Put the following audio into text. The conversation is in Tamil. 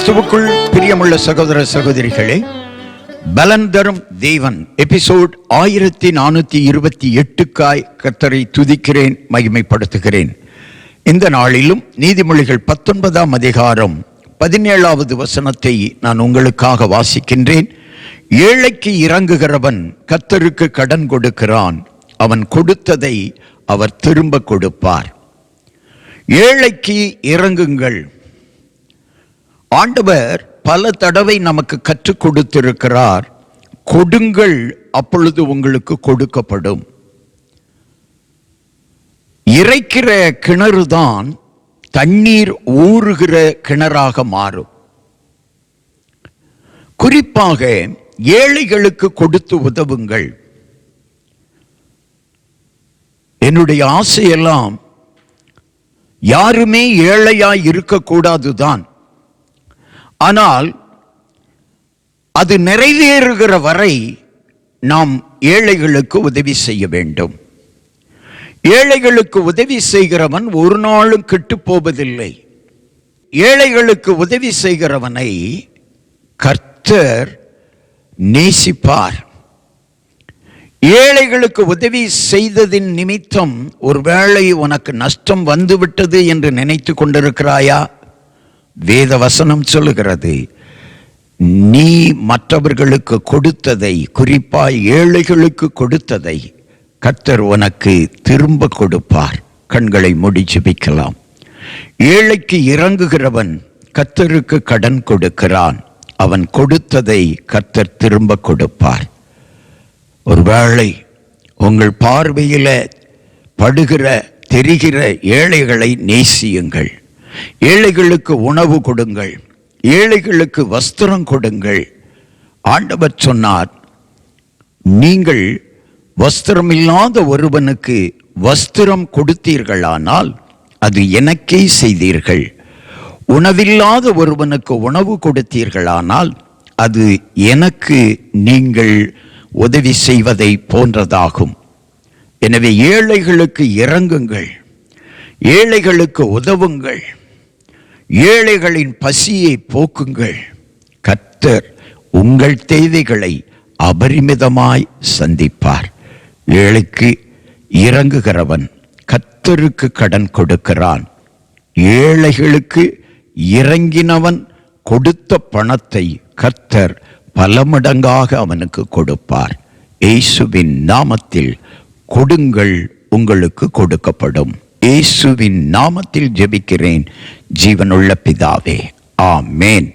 கிறிஸ்துவுக்குள் பிரியமுள்ள சகோதர சகோதரிகளே, பலன் தரும் தேவன் எபிசோட் 1428க்காய் கர்த்தரை துதிக்கிறேன், மகிமைப்படுத்துகிறேன். இந்த நாளிலும் நீதிமொழிகள் 19ஆம் அதிகாரம் 17வது வசனத்தை நான் உங்களுக்காக வாசிக்கின்றேன். ஏழைக்கு இறங்குகிறவன் கர்த்தருக்கு கடன் கொடுக்கிறான், அவன் கொடுத்ததை அவர் திரும்ப கொடுப்பார். ஏழைக்கு இறங்குங்கள். ஆண்டவர் பல தடவை நமக்கு கற்றுக் கொடுத்திருக்கிறார். கொடுங்கள், அப்பொழுது உங்களுக்கு கொடுக்கப்படும். இறைக்கிற கிணறுதான் தண்ணீர் ஊறுகிற கிணறாக மாறும். குறிப்பாக ஏழைகளுக்கு கொடுத்து உதவுங்கள். என்னுடைய ஆசையெல்லாம் யாருமே ஏழையாய் இருக்கக்கூடாதுதான். ஆனால் அது நிறைவேறுகிற வரை நாம் ஏழைகளுக்கு உதவி செய்ய வேண்டும். ஏழைகளுக்கு உதவி செய்கிறவன் ஒரு நாளும் கெட்டு போவதில்லை. ஏழைகளுக்கு உதவி செய்கிறவனை கர்த்தர் நேசிப்பார். ஏழைகளுக்கு உதவி செய்ததின் நிமித்தம் ஒருவேளை உனக்கு நஷ்டம் வந்துவிட்டது என்று நினைத்து கொண்டிருக்கிறாயா? வேத வசனம் சொல்லுகிறது, நீ மற்றவர்களுக்கு கொடுத்ததை, குறிப்பாய் ஏழைகளுக்கு கொடுத்ததை கர்த்தர் உனக்கு திரும்ப கொடுப்பார். கண்களை மூடி ஜெபிக்கலாம். ஏழைக்கு இறங்குகிறவன் கர்த்தருக்கு கடன் கொடுக்கிறான், அவன் கொடுத்ததை கர்த்தர் திரும்ப கொடுப்பார். ஒருவேளை உங்கள் பார்வையில படுகிற தெரிகிற ஏழைகளை நேசியுங்கள். ஏழைகளுக்கு உணவு கொடுங்கள், ஏழைகளுக்கு வஸ்திரம் கொடுங்கள். ஆண்டவர் சொன்னார், நீங்கள் வஸ்திரம் இல்லாத ஒருவனுக்கு வஸ்திரம் கொடுத்தீர்களானால் அது எனக்கே செய்தீர்கள். உணவில்லாத ஒருவனுக்கு உணவு கொடுத்தீர்களானால் அது எனக்கு நீங்கள் உதவி செய்வதை போன்றதாகும். எனவே ஏழைகளுக்கு இறங்குங்கள், ஏழைகளுக்கு உதவுங்கள், ஏழைகளின் பசியை போக்குங்கள். கர்த்தர் உங்கள் தேவைகளை அபரிமிதமாய் சந்திப்பார். ஏழைக்கு இறங்குகிறவன் கர்த்தருக்கு கடன் கொடுக்கிறான். ஏழைகளுக்கு இறங்கினவன் கொடுத்த பணத்தை கர்த்தர் பல மடங்காக அவனுக்கு கொடுப்பார். இயேசுவின் நாமத்தில் கொடுங்கள், உங்களுக்கு கொடுக்கப்படும். இயேசுவின் நாமத்தில் ஜெபிக்கிறேன், ஜீவனுள்ள பிதாவே, ஆமென்.